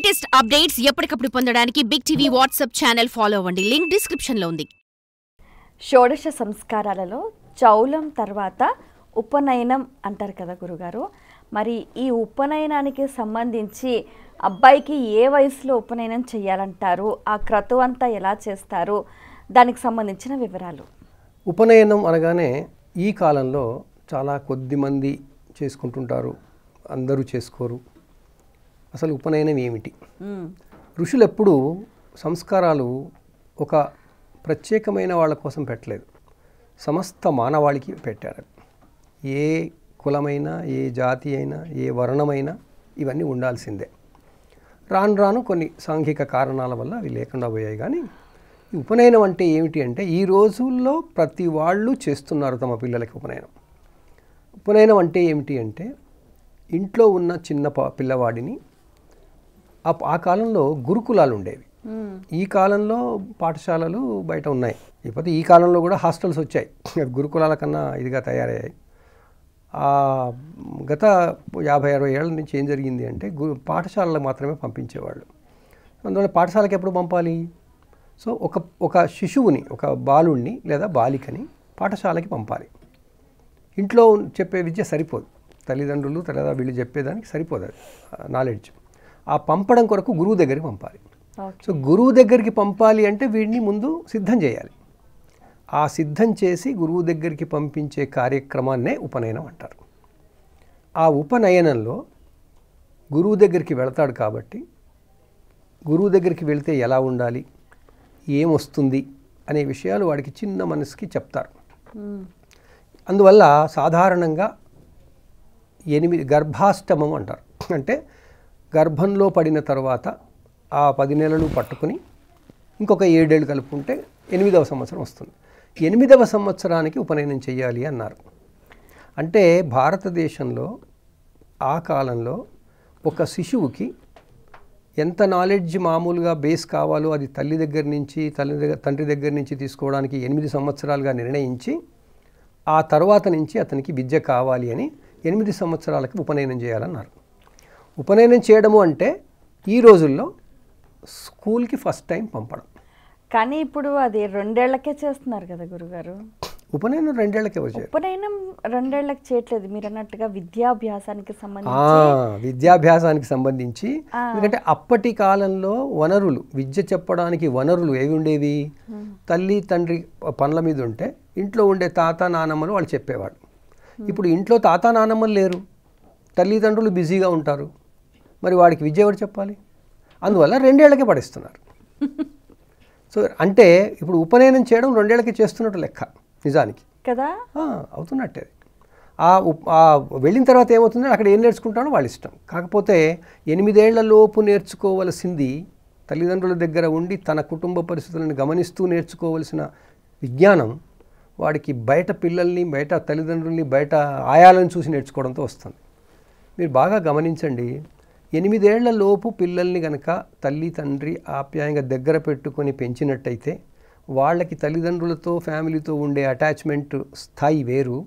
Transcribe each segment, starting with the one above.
Latest updates ఎప్పటికప్పుడు పొందడానికి big TV WhatsApp channel follow అవ్వండి. లింక్ డిస్క్రిప్షన్ లో ఉంది. షోడశ సంస్కారాలలో చౌలం తర్వాత ఉపనయనం అంటారు కదా గురుగారు. మరి ఈ ఉపనయనానికి సంబంధించి అబ్బాయికి ఏ వయసులో ఉపనయనం చేయాలంటారు, ఆ క్రతువు అంతా ఎలా చేస్తారు, దానికి సంబంధించిన వివరాలు. ఉపనయనం అనగానే ఈ కాలంలో చాలా కొద్ది మంది చేసుకుంటుంటారు, అందరూ చేసుకోరు. అసలు ఉపనయనం ఏమిటి? ఋషులు ఎప్పుడూ సంస్కారాలు ఒక ప్రత్యేకమైన వాళ్ళ కోసం పెట్టలేదు, సమస్త మానవాళికి పెట్టారు. ఏ కులమైనా, ఏ జాతి అయినా, ఏ వర్ణమైనా ఇవన్నీ ఉండాల్సిందే. రాను రాను కొన్ని సాంఘిక కారణాల వల్ల అవి లేకుండా పోయాయి. కానీ ఈ ఉపనయనం అంటే ఏమిటి అంటే ఈ రోజుల్లో ప్రతి వాళ్ళు చేస్తున్నారు తమ పిల్లలకి ఉపనయనం. ఉపనయనం అంటే ఏమిటి అంటే ఇంట్లో ఉన్న చిన్న పిల్లవాడిని, ఆ కాలంలో గురుకులాలు ఉండేవి. ఈ కాలంలో పాఠశాలలు బయట ఉన్నాయి. ఇకపోతే ఈ కాలంలో కూడా హాస్టల్స్ వచ్చాయి, గురుకులాల కన్నా ఇదిగా తయారయ్యాయి. గత 50-60 ఏళ్ళ నుంచి ఏం జరిగింది అంటే పాఠశాలకు మాత్రమే పంపించేవాళ్ళు. అందువల్ల పాఠశాలకు ఎప్పుడు పంపాలి? సో ఒక శిశువుని, ఒక బాలుణ్ణి లేదా బాలికని పాఠశాలకి పంపాలి. ఇంట్లో చెప్పే విద్య సరిపోదు, తల్లిదండ్రులు లేదా వీళ్ళు చెప్పేదానికి సరిపోదు అది నాలెడ్జ్. ఆ పంపడం కొరకు గురువు దగ్గరికి పంపాలి. సో గురువు దగ్గరికి పంపాలి అంటే వీడిని ముందు సిద్ధం చేయాలి. ఆ సిద్ధం చేసి గురువు దగ్గరికి పంపించే కార్యక్రమాన్నే ఉపనయనం అంటారు. ఆ ఉపనయనంలో గురువు దగ్గరికి వెళతాడు కాబట్టి గురువు దగ్గరికి వెళితే ఎలా ఉండాలి, ఏమొస్తుంది అనే విషయాలు వాడికి చిన్న మనసుకి చెప్తారు. అందువల్ల సాధారణంగా 8 గర్భాష్టమం అంటారు. అంటే గర్భంలో పడిన తర్వాత ఆ 10 నెలలు పట్టుకుని ఇంకొక 7 ఏళ్ళు కలుపుకుంటే 8వ సంవత్సరం వస్తుంది. 8వ సంవత్సరానికి ఉపనయనం చేయాలి అన్నారు. అంటే భారతదేశంలో ఆ కాలంలో ఒక శిశువుకి ఎంత నాలెడ్జ్ మామూలుగా బేస్ కావాలో అది తల్లి దగ్గర నుంచి తండ్రి దగ్గర నుంచి తీసుకోవడానికి 8 సంవత్సరాలుగా నిర్ణయించి ఆ తర్వాత నుంచి అతనికి విద్య కావాలి అని 8 సంవత్సరాలకు ఉపనయనం చేయాలన్నారు. ఉపనయనం చేయడము అంటే ఈ రోజుల్లో స్కూల్కి ఫస్ట్ టైం పంపడం. కానీ ఇప్పుడు అది 2 ఏళ్లకే చేస్తున్నారు కదా గురుగారు. ఉపనయనం 2 ఏళ్లకే వచ్చాయి. ఉపనయనం 2 ఏళ్లకు చేయట్లేదు మీరు అన్నట్టుగా విద్యాభ్యాసానికి సంబంధించి. ఎందుకంటే అప్పటి కాలంలో వనరులు, విద్య చెప్పడానికి వనరులు ఏవి ఉండేవి? తల్లి తండ్రి పనుల మీద ఉంటే ఇంట్లో ఉండే తాత నానమ్మలు వాళ్ళు చెప్పేవాడు. ఇప్పుడు ఇంట్లో తాత నానమ్మలు లేరు, తల్లిదండ్రులు బిజీగా ఉంటారు, మరి వాడికి విద్య ఎవరు చెప్పాలి? అందువల్ల 2 ఏళ్లకే పడిస్తున్నారు. సో అంటే ఇప్పుడు ఉపనయనం చేయడం 2 ఏళ్లకి చేస్తున్నట్టు లెక్క నిజానికి కదా, అవుతున్నట్టే. వెళ్ళిన తర్వాత ఏమవుతుందో అక్కడ ఏం నేర్చుకుంటానో వాళ్ళ ఇష్టం. కాకపోతే 8 ఏళ్ల లోపు నేర్చుకోవలసింది తల్లిదండ్రుల దగ్గర ఉండి తన కుటుంబ పరిస్థితులను గమనిస్తూ నేర్చుకోవలసిన విజ్ఞానం వాడికి బయట పిల్లల్ని, బయట తల్లిదండ్రుల్ని, బయట ఆయాలను చూసి నేర్చుకోవడంతో వస్తుంది. మీరు బాగా గమనించండి, 8 ఏళ్ల లోపు పిల్లల్ని కనుక తల్లి తండ్రి ఆప్యాయంగా దగ్గర పెట్టుకొని పెంచినట్టయితే వాళ్ళకి తల్లిదండ్రులతో ఫ్యామిలీతో ఉండే అటాచ్మెంట్ స్థాయి వేరు.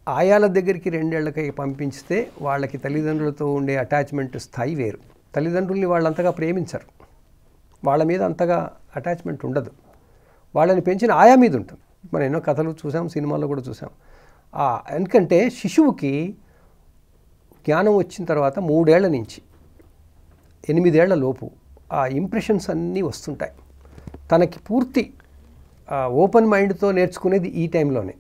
ఆయాల దగ్గరికి 2 ఏళ్లకి పంపించితే వాళ్ళకి తల్లిదండ్రులతో ఉండే అటాచ్మెంట్ స్థాయి వేరు. తల్లిదండ్రుల్ని వాళ్ళంతగా ప్రేమించరు, వాళ్ళ మీద అంతగా అటాచ్మెంట్ ఉండదు, వాళ్ళని పెంచిన ఆయా మీద ఉంటుంది. మనం ఎన్నో కథలు చూసాం, సినిమాల్లో కూడా చూసాం. ఎందుకంటే శిశువుకి జ్ఞానం వచ్చిన తర్వాత 3 ఏళ్ల నుంచి 8 ఏళ్ల లోపు ఆ ఇంప్రెషన్స్ అన్నీ వస్తుంటాయి. తనకి పూర్తి ఓపెన్ మైండ్తో నేర్చుకునేది ఈ టైంలోనే.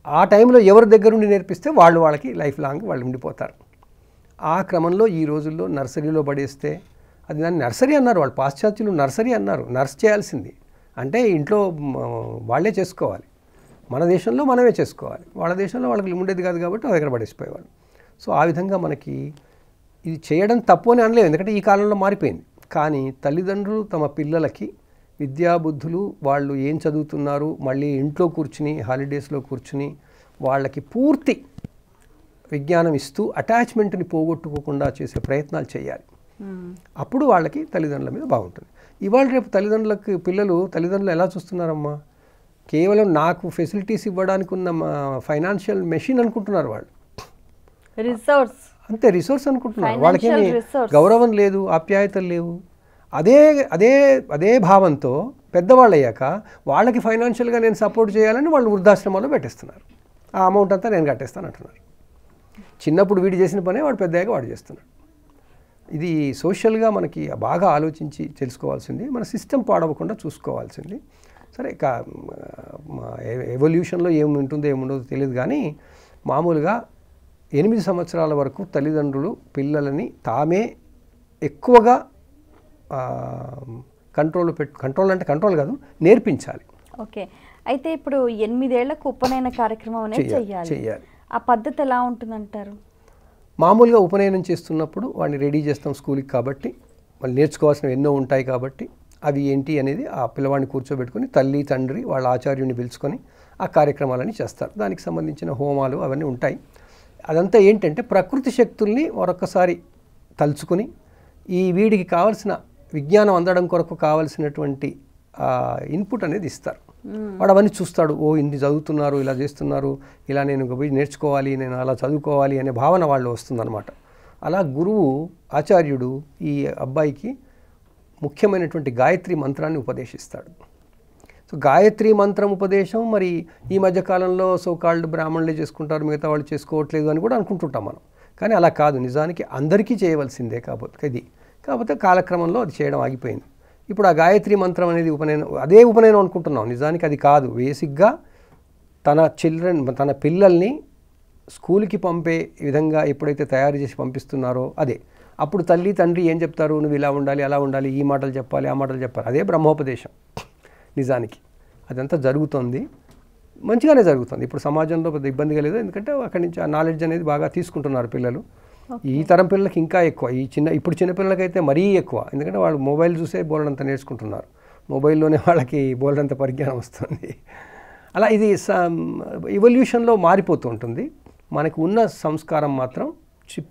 ఆ టైంలో ఎవరి దగ్గరుండి నేర్పిస్తే వాళ్ళకి లైఫ్ లాంగ్ వాళ్ళు ఉండిపోతారు. ఆ క్రమంలో ఈ రోజుల్లో నర్సరీలో పడేస్తే, అది దాన్ని నర్సరీ అన్నారు వాళ్ళు, పాశ్చాత్యులు నర్సరీ అన్నారు. నర్స్ చేయాల్సింది అంటే ఇంట్లో వాళ్ళే చేసుకోవాలి, మన దేశంలో మనమే చేసుకోవాలి. వాళ్ళ దేశంలో వాళ్ళకి ఉండేది కాదు కాబట్టి వాళ్ళ దగ్గర పడేసిపోయేవాళ్ళు. సో ఆ విధంగా మనకి ఇది చేయడం తప్పు అని అనలేము, ఎందుకంటే ఈ కాలంలో మారిపోయింది. కానీ తల్లిదండ్రులు తమ పిల్లలకి విద్యాబుద్ధులు, వాళ్ళు ఏం చదువుతున్నారు, మళ్ళీ ఇంట్లో కూర్చుని హాలిడేస్లో కూర్చుని వాళ్ళకి పూర్తి విజ్ఞానం ఇస్తూ అటాచ్మెంట్ని పోగొట్టుకోకుండా చేసే ప్రయత్నాలు చేయాలి. అప్పుడు వాళ్ళకి తల్లిదండ్రుల మీద బాగుంటుంది. ఇవాళ రేపు తల్లిదండ్రులు ఎలా చూస్తున్నారమ్మా, కేవలం నాకు ఫెసిలిటీస్ ఇవ్వడానికి ఉన్న ఫైనాన్షియల్ మెషిన్ అనుకుంటున్నారు వాళ్ళు. అంతే రిసోర్స్ అనుకుంటున్నారు. Financial వాళ్ళకేమి resource. గౌరవం లేదు, ఆప్యాయతలు లేవు. అదే అదే అదే భావంతో పెద్దవాళ్ళు అయ్యాక వాళ్ళకి ఫైనాన్షియల్గా నేను సపోర్ట్ చేయాలని వాళ్ళు వృద్ధాశ్రమాల్లో పెట్టేస్తున్నారు. ఆ అమౌంట్ అంతా నేను కట్టేస్తాను అంటున్నారు. చిన్నప్పుడు వీడు చేసిన పనే వాడు పెద్దయ్యాక వాడు చేస్తున్నాడు. ఇది సోషల్గా మనకి బాగా ఆలోచించి తెలుసుకోవాల్సింది, మన సిస్టమ్ పాడవకుండా చూసుకోవాల్సింది. సరే ఎవల్యూషన్లో ఏముంటుందో ఏముండదో తెలియదు, కానీ మామూలుగా 8 సంవత్సరాల వరకు తల్లిదండ్రులు పిల్లలని తామే ఎక్కువగా కంట్రోల్ అంటే కంట్రోల్ కాదు, నేర్పించాలి. ఓకే, అయితే ఇప్పుడు 8 ఏళ్లకు ఉపనయన కార్యక్రమం అనేది చెయ్యాలి. ఆ పద్ధతి ఎలా ఉంటుందంటారు? మామూలుగా ఉపనయనం చేస్తున్నప్పుడు వాడిని రెడీ చేస్తాం స్కూల్కి, కాబట్టి వాళ్ళు నేర్చుకోవాల్సినవి ఎన్నో ఉంటాయి. కాబట్టి అవి ఏంటి అనేది ఆ పిల్లవాడిని కూర్చోబెట్టుకుని తల్లి తండ్రి వాళ్ళ ఆచార్యుని పిలుచుకొని ఆ కార్యక్రమాలని చేస్తారు. దానికి సంబంధించిన హోమాలు అవన్నీ ఉంటాయి. అదంతా ఏంటంటే ప్రకృతి శక్తుల్ని మరొకసారి తలుచుకొని ఈ వీడికి కావాల్సిన విజ్ఞానం అందడం కొరకు కావాల్సినటువంటి ఇన్పుట్ అనేది ఇస్తారు. వాడు అవన్నీ చూస్తాడు, ఓ ఇన్ని చదువుతున్నారు, ఇలా చేస్తున్నారు, ఇలా నేను పోయి నేర్చుకోవాలి, నేను అలా చదువుకోవాలి అనే భావన వాళ్ళు వస్తుందన్నమాట. అలా గురువు ఆచార్యుడు ఈ అబ్బాయికి ముఖ్యమైనటువంటి గాయత్రి మంత్రాన్ని ఉపదేశిస్తాడు. సో గాయత్రి మంత్రం ఉపదేశం మరి ఈ మధ్యకాలంలో సోకాల్డ్ బ్రాహ్మణులే చేసుకుంటారు, మిగతా వాళ్ళు చేసుకోవట్లేదు అని కూడా అనుకుంటుంటాం మనం. కానీ అలా కాదు, నిజానికి అందరికీ చేయవలసిందే. కాకపోతే కాలక్రమంలో అది చేయడం ఆగిపోయింది. ఇప్పుడు ఆ గాయత్రి మంత్రం అనేది అదే ఉపనయనం అనుకుంటున్నాం, నిజానికి అది కాదు. బేసిక్గా తన పిల్లల్ని స్కూల్కి పంపే విధంగా ఎప్పుడైతే తయారు చేసి పంపిస్తున్నారో అదే. అప్పుడు తల్లి తండ్రి ఏం చెప్తారు, నువ్వు ఇలా ఉండాలి, అలా ఉండాలి, ఈ మాటలు చెప్పాలి, ఆ మాటలు చెప్పాలి, అదే బ్రహ్మోపదేశం. నిజానికి అదంతా జరుగుతుంది, మంచిగానే జరుగుతుంది. ఇప్పుడు సమాజంలో పెద్ద ఇబ్బందిగా లేదు, ఎందుకంటే అక్కడి నుంచి ఆ నాలెడ్జ్ అనేది బాగా తీసుకుంటున్నారు పిల్లలు. ఈ తరం పిల్లలకి ఇంకా ఎక్కువ, ఇప్పుడు చిన్న పిల్లలకైతే మరీ ఎక్కువ, ఎందుకంటే వాళ్ళు మొబైల్ చూసే బోల్డంత నేర్చుకుంటున్నారు. మొబైల్లోనే వాళ్ళకి బోల్డంత పరిజ్ఞానం వస్తుంది. అలా ఇది ఎవల్యూషన్లో మారిపోతూ ఉంటుంది. మనకు ఉన్న సంస్కారం మాత్రం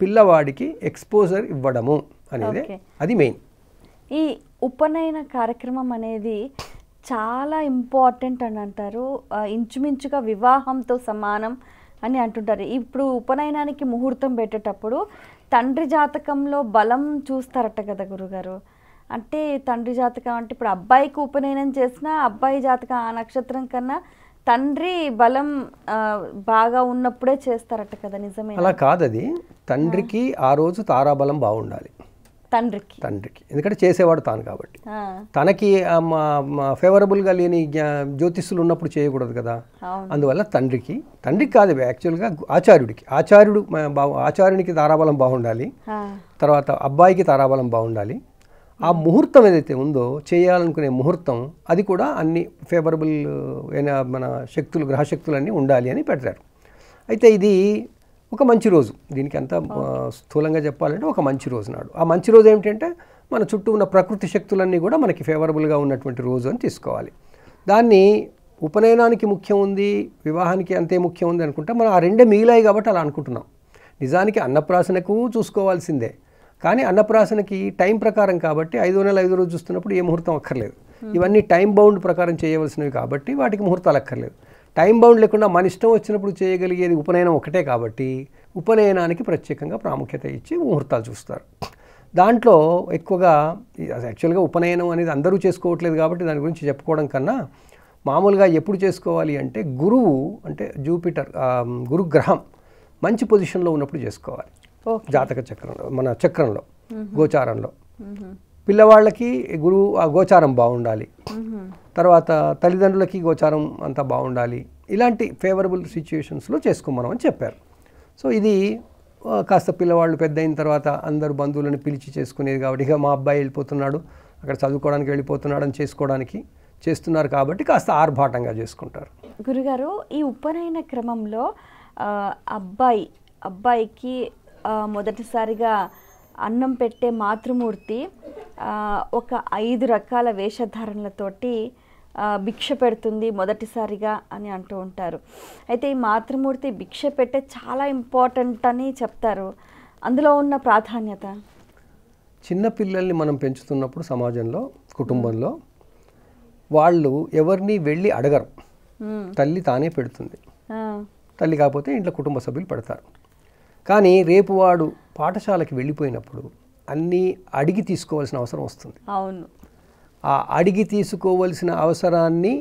పిల్లవాడికి ఎక్స్పోజర్ ఇవ్వడము అనేది అది మెయిన్. ఈ ఉపనయన కార్యక్రమం అనేది చాలా ఇంపార్టెంట్ అని అంటారు, ఇంచుమించుగా వివాహంతో సమానం అని అంటుంటారు. ఇప్పుడు ఉపనయనానికి ముహూర్తం పెట్టేటప్పుడు తండ్రి జాతకంలో బలం చూస్తారట కదా గురుగారు. అంటే తండ్రి జాతకం అంటే ఇప్పుడు అబ్బాయికి ఉపనయనం చేసినా అబ్బాయి జాతకం ఆ నక్షత్రం కన్నా తండ్రి బలం బాగా ఉన్నప్పుడే చేస్తారట కదా, నిజమే? అలా కాదు, అది తండ్రికి ఆ రోజు తారాబలం బాగుండాలి. తండ్రికి ఎందుకంటే చేసేవాడు తాను కాబట్టి. తనకి ఫేవరబుల్గా లేని జ్యోతిష్యులు ఉన్నప్పుడు చేయకూడదు కదా. అందువల్ల తండ్రికి కాదు, యాక్చువల్గా ఆచార్యునికి తారాబలం బాగుండాలి. తర్వాత అబ్బాయికి తారాబలం బాగుండాలి. ఆ ముహూర్తం ఏదైతే ఉందో చేయాలనుకునే ముహూర్తం అది కూడా అన్ని ఫేవరబుల్ అయిన మన గ్రహశక్తులన్నీ ఉండాలి అని పెట్టారు. అయితే ఇది ఒక మంచి రోజు, దీనికి అంతా స్థూలంగా చెప్పాలంటే ఒక మంచి రోజు నాడు. ఆ మంచి రోజు ఏమిటంటే మన చుట్టూ ఉన్న ప్రకృతి శక్తులన్నీ కూడా మనకి ఫేవరబుల్గా ఉన్నటువంటి రోజు అని తీసుకోవాలి. దాన్ని ఉపనయనానికి ముఖ్యం ఉంది, వివాహానికి అంతే ముఖ్యం ఉంది అనుకుంటే మనం ఆ రెండే మిగిలాయి కాబట్టి అలా అనుకుంటున్నాం. నిజానికి అన్నప్రాసనకు చూసుకోవాల్సిందే, కానీ అన్నప్రాసనకి టైం ప్రకారం కాబట్టి 5వ నెల 5వ రోజు చూస్తున్నప్పుడు ఏ ముహూర్తం అక్కర్లేదు. ఇవన్నీ టైం బౌండ్ ప్రకారం చేయవలసినవి కాబట్టి వాటికి ముహూర్తాలు అక్కర్లేదు. టైం బౌండ్ లేకుండా మన ఇష్టం వచ్చినప్పుడు చేయగలిగేది ఉపనయనం ఒకటే కాబట్టి ఉపనయనానికి ప్రత్యేకంగా ప్రాముఖ్యత ఇచ్చి ముహూర్తాలు చూస్తారు. దాంట్లో ఎక్కువగా యాక్చువల్గా ఉపనయనం అనేది అందరూ చేసుకోవట్లేదు కాబట్టి దాని గురించి చెప్పుకోవడం కన్నా మామూలుగా ఎప్పుడు చేసుకోవాలి అంటే గురువు అంటే జూపిటర్ గురుగ్రహం మంచి పొజిషన్లో ఉన్నప్పుడు చేసుకోవాలి. జాతక చక్రంలో మన చక్రంలో గోచారంలో పిల్లవాళ్ళకి గోచారం బాగుండాలి, తర్వాత తల్లిదండ్రులకి గోచారం అంతా బాగుండాలి. ఇలాంటి ఫేవరబుల్ సిచ్యుయేషన్స్లో చేసుకోమనం అని చెప్పారు. సో ఇది కాస్త పిల్లవాళ్ళు పెద్ద అయిన తర్వాత అందరు బంధువులను పిలిచి చేసుకునేది కాబట్టి ఇక మా అబ్బాయి వెళ్ళిపోతున్నాడు అక్కడ చదువుకోవడానికి వెళ్ళిపోతున్నాడు అని చేసుకోవడానికి చేస్తున్నారు కాబట్టి కాస్త ఆర్భాటంగా చేసుకుంటారు. గురుగారు, ఈ ఉపనయన క్రమంలో అబ్బాయికి మొదటిసారిగా అన్నం పెట్టే మాతృమూర్తి ఒక 5 రకాల వేషధారణలతోటి భిక్ష పెడుతుంది మొదటిసారిగా అని అంటూ ఉంటారు. అయితే ఈ మాతృమూర్తి భిక్ష పెట్టే చాలా ఇంపార్టెంట్ అని చెప్తారు. అందులో ఉన్న ప్రాధాన్యత, చిన్నపిల్లల్ని మనం పెంచుతున్నప్పుడు సమాజంలో కుటుంబంలో వాళ్ళు ఎవరిని వెళ్ళి అడగరు, తల్లి తానే పెడుతుంది. తల్లి కాకపోతే ఇంట్లో కుటుంబ సభ్యులు పెడతారు. కానీ రేపు వాడు పాఠశాలకి వెళ్ళిపోయినప్పుడు అన్నీ అడిగి తీసుకోవాల్సిన అవసరం వస్తుంది. అవును. ఆ అడిగి తీసుకోవాల్సిన అవసరాన్ని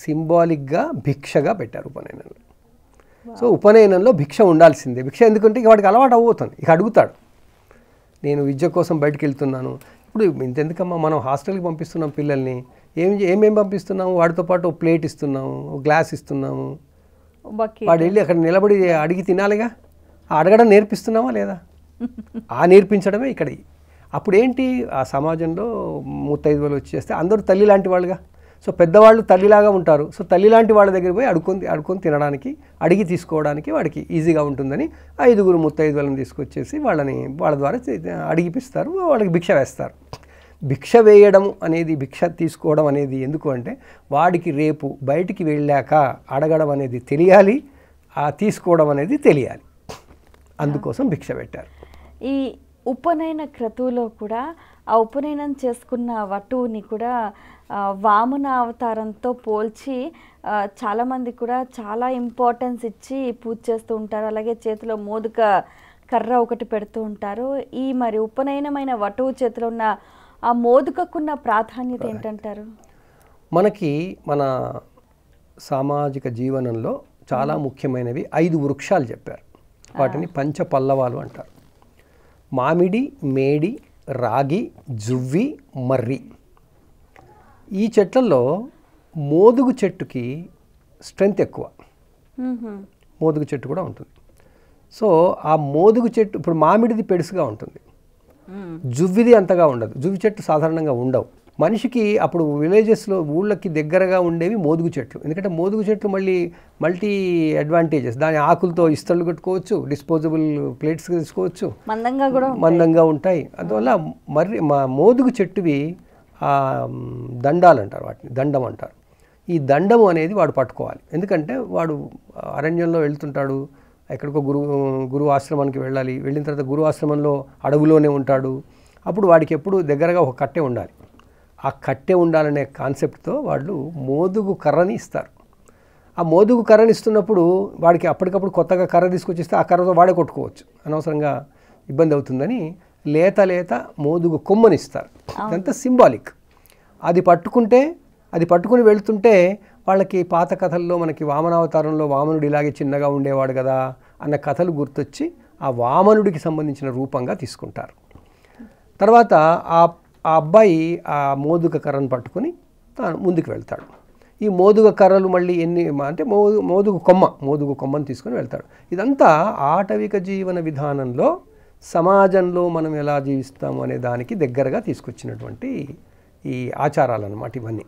సింబాలిక్గా భిక్షగా పెట్టారు ఉపనయనంలో. సో ఉపనయనంలో భిక్ష ఉండాల్సిందే. భిక్ష ఎందుకంటే ఇక వాడికి అలవాటు అవ్వుతుంది, ఇక అడుగుతాడు. నేను విద్య కోసం బయటకు వెళ్తున్నాను, ఇప్పుడు ఇంతెందుకమ్మా మనం హాస్టల్కి పంపిస్తున్నాం పిల్లల్ని, ఏమేమి పంపిస్తున్నాము, వాడితో పాటు ఒక ప్లేట్ ఇస్తున్నాము, ఒక గ్లాస్ ఇస్తున్నాము, వాడు వెళ్ళి అక్కడ నిలబడి అడిగి తినాలిగా. అడగడం నేర్పిస్తున్నామా లేదా? ఆ నేర్పించడమే ఇక్కడ. అప్పుడు ఏంటి, ఆ సమాజంలో ముత్తైదువులు వచ్చేస్తే అందరూ తల్లి లాంటి వాళ్ళుగా. సో పెద్దవాళ్ళు తల్లిలాగా ఉంటారు. సో తల్లి లాంటి వాళ్ళ దగ్గర పోయి అడుక్కొని తినడానికి, అడిగి తీసుకోవడానికి వాడికి ఈజీగా ఉంటుందని 5 ముత్తైదువులను తీసుకొచ్చేసి వాళ్ళ ద్వారా అడిగిపిస్తారు, వాళ్ళకి భిక్ష వేస్తారు. భిక్ష వేయడం అనేది, భిక్ష తీసుకోవడం అనేది ఎందుకు అంటే వాడికి రేపు బయటికి వెళ్ళాక అడగడం అనేది తెలియాలి, ఆ తీసుకోవడం అనేది తెలియాలి. అందుకోసం భిక్ష పెట్టారు. ఈ ఉపనయన క్రతువులో కూడా ఆ ఉపనయనం చేసుకున్న వటువుని కూడా వామన అవతారంతో పోల్చి చాలామంది కూడా చాలా ఇంపార్టెన్స్ ఇచ్చి పూజ చేస్తూ ఉంటారు. అలాగే చేతిలో మోదుక కర్ర ఒకటి పెడుతూ ఉంటారు. ఈ మరి ఉపనయనమైన వటువు చేతిలో ఉన్న ఆ మోదుకకున్న ప్రాధాన్యత ఏంటంటారు? మనకి మన సామాజిక జీవనంలో చాలా ముఖ్యమైనవి 5 వృక్షాలు చెప్పారు. వాటిని పంచపల్లవాలు అంటారు. మామిడి, మేడి, రాగి, జువ్వి, మర్రి. ఈ చెట్లలో మోదుగు చెట్టుకి స్ట్రెంగ్త్ ఎక్కువ. మోదుగు చెట్టు కూడా ఉంటుంది. సో ఆ మోదుగు చెట్టు, ఇప్పుడు మామిడిది పెడుసుగా ఉంటుంది, జువ్విది అంతగా ఉండదు. జువ్వి చెట్టు సాధారణంగా ఉండవు. మనిషికి అప్పుడు విలేజెస్లో ఊళ్ళకి దగ్గరగా ఉండేవి మోదుగు చెట్లు. ఎందుకంటే మోదుగు చెట్లు మల్టీ అడ్వాంటేజెస్. దాని ఆకులతో ఇస్తళ్ళు కట్టుకోవచ్చు, డిస్పోజబుల్ ప్లేట్స్ తీసుకోవచ్చు, మందంగా ఉంటాయి. అందువల్ల మోదుగు చెట్టువి దండాలు అంటారు, వాటిని దండం అంటారు. ఈ దండము అనేది వాడు పట్టుకోవాలి. ఎందుకంటే వాడు అరణ్యంలో వెళ్తుంటాడు, ఎక్కడికో గురువు ఆశ్రమానికి వెళ్ళాలి, వెళ్ళిన తర్వాత గురువు ఆశ్రమంలో అడవులోనే ఉంటాడు. అప్పుడు వాడికి ఎప్పుడు దగ్గరగా ఒక కట్టె ఉండాలి. ఆ కట్టె ఉండాలనే కాన్సెప్ట్తో వాళ్ళు మోదుగు కర్రని ఇస్తారు. ఆ మోదుగు కర్రని ఇస్తున్నప్పుడు వాడికి అప్పటికప్పుడు కొత్తగా కర్ర తీసుకొచ్చిస్తే ఆ కర్రతో వాడే కొట్టుకోవచ్చు, అనవసరంగా ఇబ్బంది అవుతుందని లేత మోదుగు కొమ్మని ఇస్తారు. అదంతా సింబాలిక్. అది పట్టుకుని వెళ్తుంటే వాళ్ళకి పాత కథల్లో మనకి వామనావతారంలో వామనుడు ఇలాగే చిన్నగా ఉండేవాడు కదా అన్న కథలు గుర్తొచ్చి ఆ వామనుడికి సంబంధించిన రూపంగా తీసుకుంటారు. తర్వాత ఆ అబ్బాయి ఆ మోదుగ కర్రను పట్టుకొని తాను ముందుకు వెళ్తాడు. ఈ మోదుగ కర్రలు మళ్ళీ ఎన్ని అంటే మోదుగు కొమ్మను తీసుకొని వెళ్తాడు. ఇదంతా ఆటవిక జీవన విధానంలో సమాజంలో మనం ఎలా జీవిస్తాము అనే దానికి దగ్గరగా తీసుకొచ్చినటువంటి ఈ ఆచారాలు అన్నమాట ఇవన్నీ.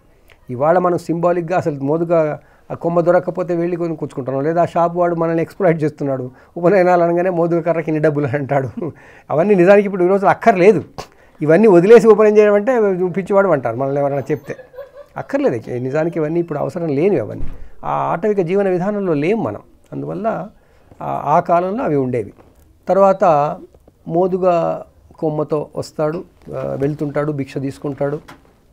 ఇవాళ మనం సింబాలిక్గా అసలు మోదుగ కొమ్మ దొరకకపోతే వెళ్ళి కూర్చుకుంటున్నాం, లేదా షాప్ వాడు మనల్ని ఎక్స్ప్లాయిట్ చేస్తున్నాడు. ఉపనయనాలు అనగానే మోదుగ కర్రకి ఇన్ని డబ్బులు అంటాడు. అవన్నీ నిజానికి ఇప్పుడు ఈరోజు అక్కర్లేదు. ఇవన్నీ వదిలేసి ఉపనయనం చేయడం అంటే పిచ్చివాడు అంటారు మనల్ని ఎవరైనా చెప్తే. అక్కర్లేదు, నిజానికి ఇవన్నీ ఇప్పుడు అవసరం లేనివి. అవన్నీ ఆ ఆటవిక జీవన విధానంలో లేం మనం. అందువల్ల ఆ కాలంలో అవి ఉండేవి. తర్వాత మోదుగ కొమ్మతో వస్తాడు, వెళ్తుంటాడు, భిక్ష తీసుకుంటాడు.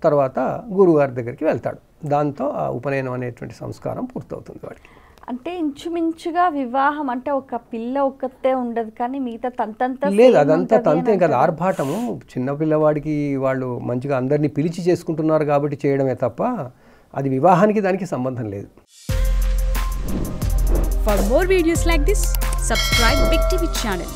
తర్వాత గురువుగారి దగ్గరికి వెళ్తాడు. దాంతో ఆ ఉపనయనం అనేటువంటి సంస్కారం పూర్తవుతుంది వాడికి. అంటే ఇంచుమించుగా వివాహం అంటే ఒక పిల్ల ఒక్కతే ఉండదు, కానీ మిగతా తంతంతా లేదు, అదంతా తంతే కదా. ఆర్భాటము చిన్న పిల్లవాడికి వాళ్ళు మంచిగా అందరినీ పిలిచి చేసుకుంటున్నారు కాబట్టి చేయడమే తప్ప అది వివాహానికి దానికి సంబంధం లేదు. For more videos like this, subscribe Big TV channel.